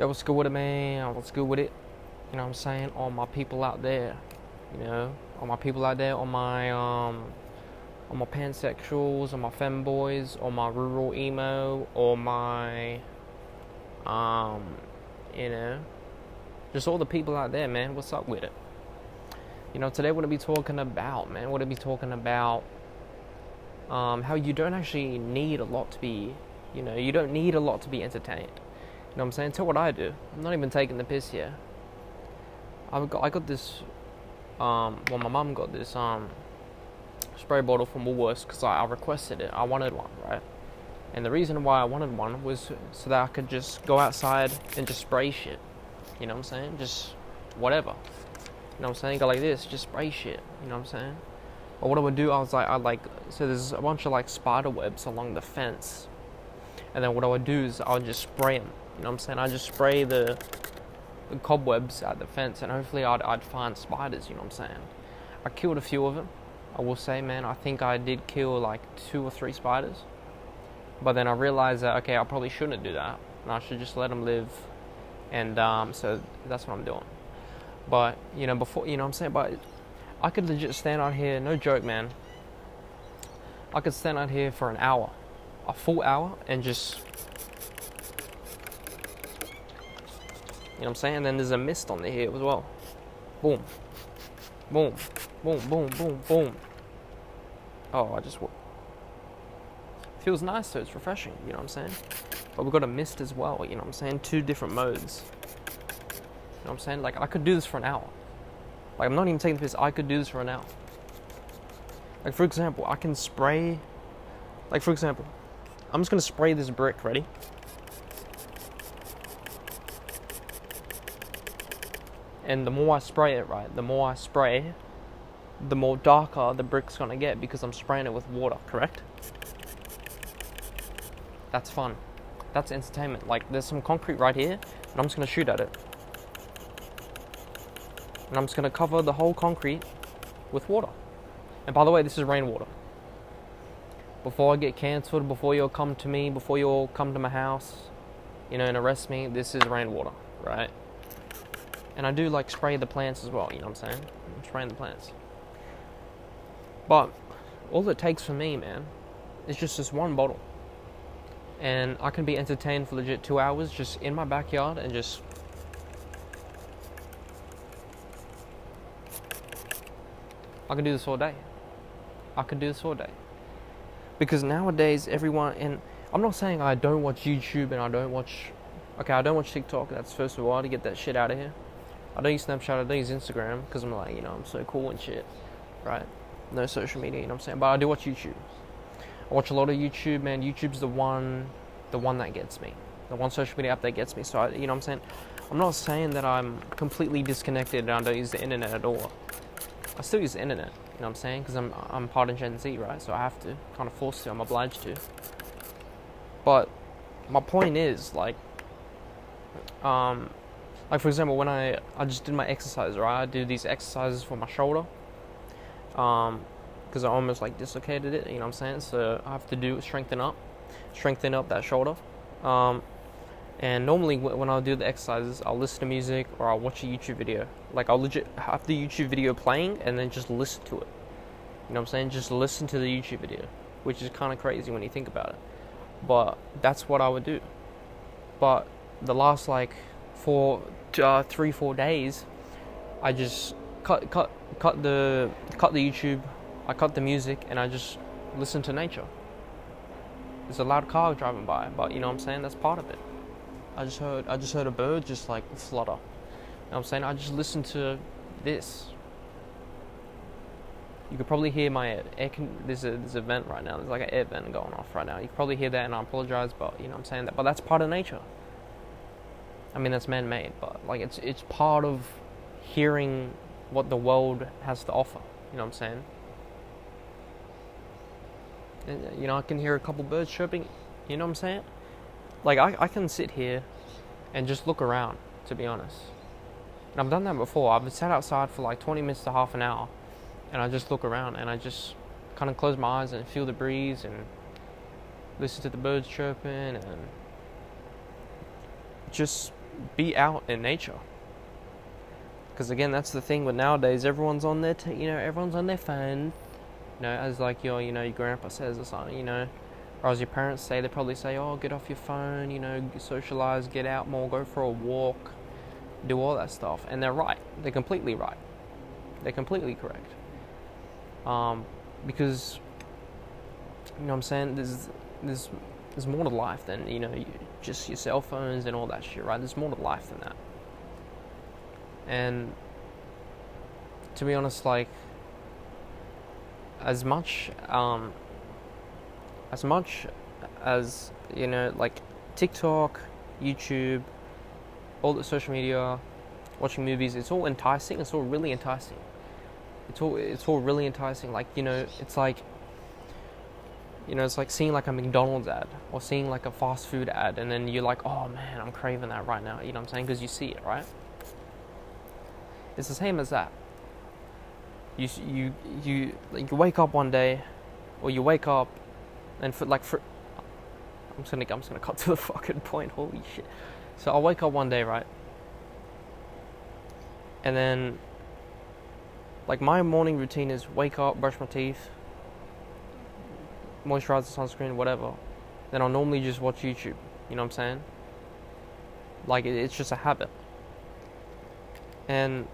Yo, what's good with it, man? What's good with it? You know what I'm saying? All my people out there, all my people out there, all my pansexuals, all my femboys, all my rural emo, all my, um, you know, just all the people out there, man. What's up with it? Today what I'll be talking about, man. What I'll be talking about, how you don't actually need a lot to be, you don't need a lot to be entertained. You know what I'm saying? Tell what I do. I'm not even taking the piss here. I got this. My mum got this spray bottle from Woolworths because I requested it. I wanted one, right? And the reason why I wanted one was so that I could just go outside and just spray shit. You know what I'm saying? Just whatever. You know what I'm saying? Go like this, just spray shit. You know what I'm saying? But what I would do, so there's a bunch of like spider webs along the fence, and then what I would do is I would just spray them. You know what I'm saying? I just spray the cobwebs at the fence, and hopefully I'd find spiders. You know what I'm saying? I killed a few of them. I will say, man, I think I did kill like 2 or 3 spiders. But then I realized that, okay, I probably shouldn't do that, and I should just let them live. And so that's what I'm doing. But before, you know what I'm saying? But I could legit stand out here, no joke, man. I could stand out here for an hour, a full hour, and just, you know what I'm saying? And then there's a mist on the here as well. Boom. Boom. Boom, boom, boom, boom. Oh, feels nice, so it's refreshing, you know what I'm saying? But we've got a mist as well, you know what I'm saying? 2 different modes. You know what I'm saying? Like, I could do this for an hour. Like, I'm not even taking the piss. I could do this for an hour. Like, for example, I can spray... Like, for example, I'm just going to spray this brick. Ready? And the more I spray it, right, the more darker the brick's going to get because I'm spraying it with water, correct? That's fun. That's entertainment. Like, there's some concrete right here, and I'm just going to shoot at it. And I'm just going to cover the whole concrete with water. And by the way, this is rainwater. Before I get cancelled, before you all come to me, before you all come to my house, and arrest me, this is rainwater, right? And I do like spray the plants as well, you know what I'm saying? I'm spraying the plants. But all it takes for me, man, is just this one bottle. And I can be entertained for legit 2 hours just in my backyard and just... I can do this all day. Because nowadays everyone, and I'm not saying I don't watch YouTube and I don't watch TikTok, that's first of all, to get that shit out of here. I don't use Snapchat, I don't use Instagram, because I'm like, I'm so cool and shit, right? No social media, you know what I'm saying? But I do watch YouTube. I watch a lot of YouTube, man. YouTube's the one that gets me. The one social media app that gets me. So, you know what I'm saying? I'm not saying that I'm completely disconnected and I don't use the internet at all. I still use the internet, you know what I'm saying? Because I'm part of Gen Z, right? So I have to, kind of forced to, I'm obliged to. But my point is, like for example, when I just did my exercise, right? I do these exercises for my shoulder. Because I almost like dislocated it, you know what I'm saying? So I have to strengthen up that shoulder. And normally when I do the exercises, I'll listen to music or I'll watch a YouTube video. Like, I'll legit have the YouTube video playing and then just listen to it. You know what I'm saying? Just listen to the YouTube video, which is kind of crazy when you think about it. But that's what I would do. But the last 3-4 days, I just cut the YouTube, I cut the music, and I just listen to nature. There's a loud car driving by, but you know what I'm saying? That's part of it. I just heard a bird just like flutter. You know what I'm saying? I just listened to this. You could probably hear my there's a vent right now. There's like an air vent going off right now. You could probably hear that, and I apologize, but you know what I'm saying? But that's part of nature. I mean, that's man-made, but like it's part of hearing what the world has to offer. You know what I'm saying? And, I can hear a couple birds chirping. You know what I'm saying? Like, I can sit here and just look around, to be honest. And I've done that before. I've sat outside for like 20 minutes to half an hour, and I just look around, and I just kind of close my eyes and feel the breeze and listen to the birds chirping and just be out in nature. Because again, that's the thing with nowadays. Everyone's on their, everyone's on their phone. As like your grandpa says or something. Or as your parents say, they probably say, "Oh, get off your phone. Socialize, get out more, go for a walk, do all that stuff." And they're right. They're completely right. They're completely correct. Because what I'm saying, there's more to life than just your cell phones and all that shit, right? There's more to life than that. And to be honest, like as much as like TikTok, YouTube, all the social media, watching movies, it's all enticing. It's all really enticing. It's all really enticing. Like it's like it's like seeing like a McDonald's ad or seeing like a fast food ad, and then you're like, "Oh man, I'm craving that right now." You know what I'm saying? Because you see it, right? It's the same as that. You wake up one day, or you wake up, and I'm just gonna cut to the fucking point. Holy shit! So I wake up one day, right, and then like my morning routine is wake up, brush my teeth, moisturize the sunscreen, whatever. Then I'll normally just watch YouTube. You know what I'm saying? Like it's just a habit. And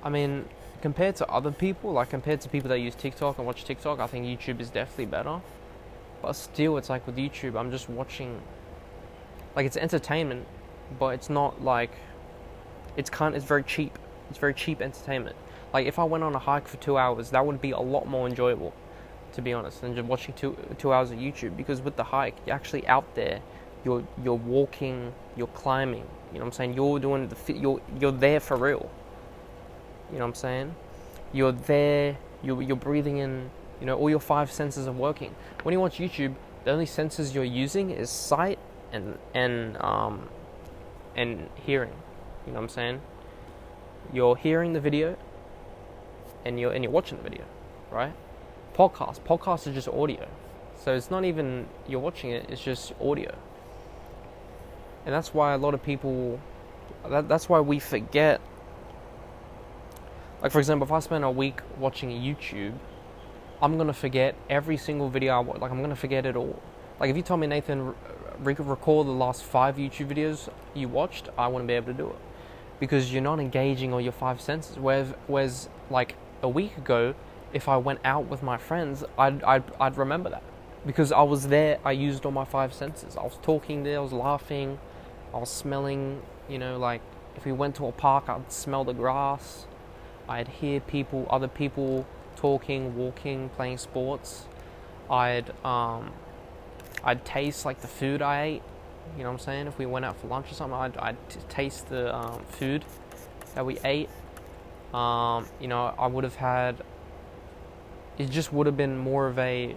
I mean, compared to other people, like compared to people that use TikTok and watch TikTok, I think YouTube is definitely better. But still, it's like with YouTube, I'm just watching, like it's entertainment, but it's not like, it's very cheap. It's very cheap entertainment. Like if I went on a hike for 2 hours, that would be a lot more enjoyable, to be honest, than just watching two hours of YouTube. Because with the hike, you're actually out there, you're walking, you're climbing. You know what I'm saying? You're doing you're there for real. You know what I'm saying? You're there, you're breathing in, all your 5 senses are working. When you watch YouTube, the only senses you're using is sight and hearing. You know what I'm saying? You're hearing the video and you're watching the video, right? Podcasts are just audio. So it's not even you're watching it, it's just audio. And that's why a lot of people, that's why we forget. Like for example, if I spend a week watching YouTube, I'm going to forget every single video I watch. Like I'm going to forget it all. Like if you told me, Nathan, recall the last 5 YouTube videos you watched, I wouldn't be able to do it. Because you're not engaging all your 5 senses. Whereas like a week ago, if I went out with my friends, I'd remember that. Because I was there, I used all my 5 senses. I was talking there, I was laughing, I was smelling, like if we went to a park, I'd smell the grass. I'd hear other people talking, walking, playing sports. I'd taste like the food I ate. You know what I'm saying? If we went out for lunch or something, I'd taste the food that we ate. I would have had. It just would have been more of an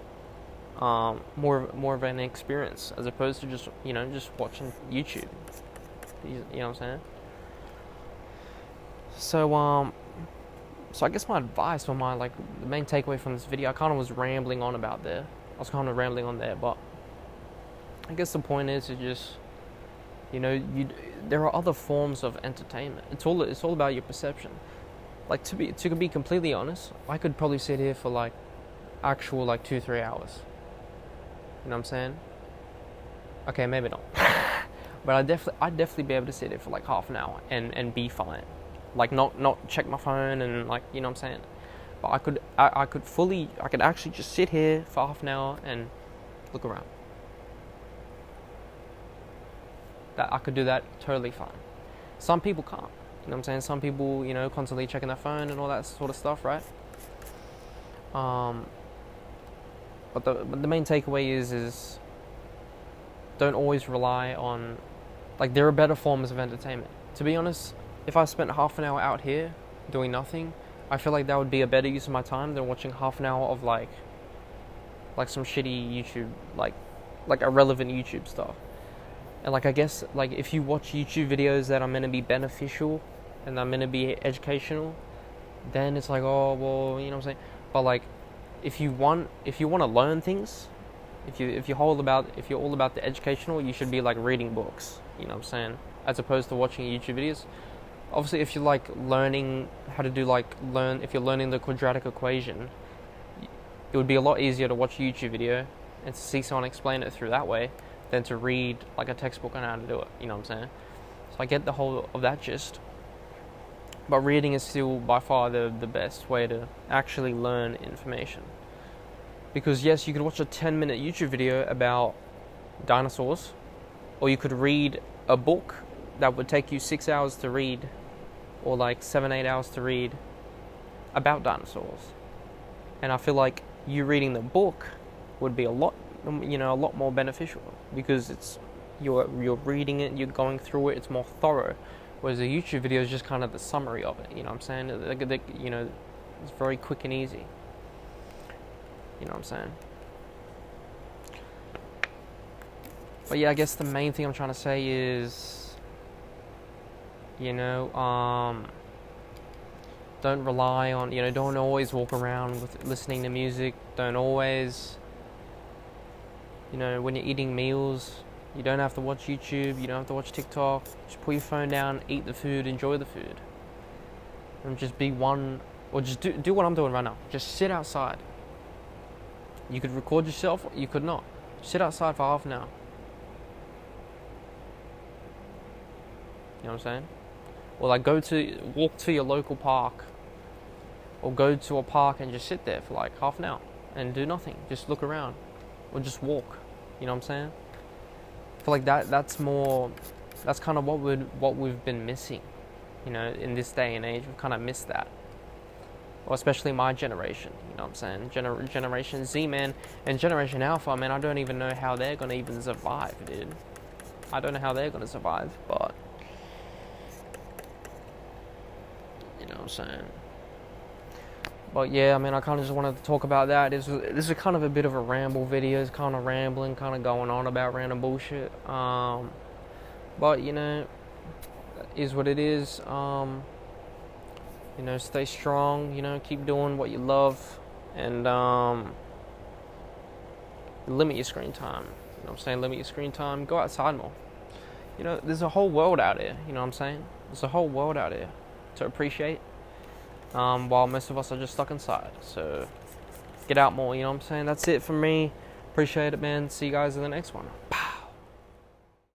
experience as opposed to just watching YouTube. You know what I'm saying? So I guess my advice, or the main takeaway from this video, I kind of was rambling on there, but I guess the point is to just, there are other forms of entertainment. It's all about your perception. Like to be completely honest, I could probably sit here for actual 2-3 hours. You know what I'm saying? Okay, maybe not. But I'd definitely be able to sit here for half an hour and be fine. Not check my phone and you know what I'm saying. But I could actually just sit here for half an hour and look around. That I could do that totally fine. Some people can't. You know what I'm saying? Some people, constantly checking their phone and all that sort of stuff, right? But the main takeaway is don't always rely on, there are better forms of entertainment. To be honest, if I spent half an hour out here doing nothing, I feel like that would be a better use of my time than watching half an hour of some shitty YouTube, like irrelevant YouTube stuff. And I guess if you watch YouTube videos that are meant to be beneficial and are meant to be educational, then it's oh well, you know what I'm saying. But if you want to learn things, if you're all about the educational, you should be reading books. You know what I'm saying? as opposed to watching YouTube videos. Obviously, if you're like learning how to do if you're learning the quadratic equation, it would be a lot easier to watch a YouTube video and to see someone explain it through that way than to read like a textbook on how to do it. You know what I'm saying? So I get the whole of that gist. But reading is still by far the best way to actually learn information. Because yes, you could watch a 10-minute YouTube video about dinosaurs, or you could read a book that would take you 6 hours to read, or like 7-8 hours to read about dinosaurs. And I feel like you reading the book would be a lot more beneficial, because you're reading it, you're going through it, it's more thorough. Whereas a YouTube video is just kind of the summary of it, you know what I'm saying? It's very quick and easy. You know what I'm saying? But yeah, I guess the main thing I'm trying to say is, don't rely on, don't always walk around with listening to music. Don't always, when you're eating meals, you don't have to watch YouTube, you don't have to watch TikTok. Just put your phone down, eat the food, enjoy the food. And just be one, or just do what I'm doing right now. Just sit outside. You could record yourself, or you could not. Sit outside for half an hour. You know what I'm saying? Or like walk to your local park. Or go to a park and just sit there for like half an hour and do nothing. Just look around. Or just walk. You know what I'm saying? I feel like that's kind of what we've been missing, in this day and age. We've kind of missed that. Or especially my generation, you know what I'm saying? Generation Z, man, and Generation Alpha, man, I don't even know how they're going to even survive, dude. I don't know how they're going to survive, but you know what I'm saying? But yeah, I mean, I kind of just wanted to talk about that. This is kind of a bit of a ramble video. It's kind of rambling, kind of going on about random bullshit. But, is what it is. Stay strong, keep doing what you love. And limit your screen time. You know what I'm saying? Limit your screen time. Go outside more. There's a whole world out there. You know what I'm saying? There's a whole world out there to appreciate. While most of us are just stuck inside. So, get out more, you know what I'm saying? That's it from me. Appreciate it, man. See you guys in the next one. Bye.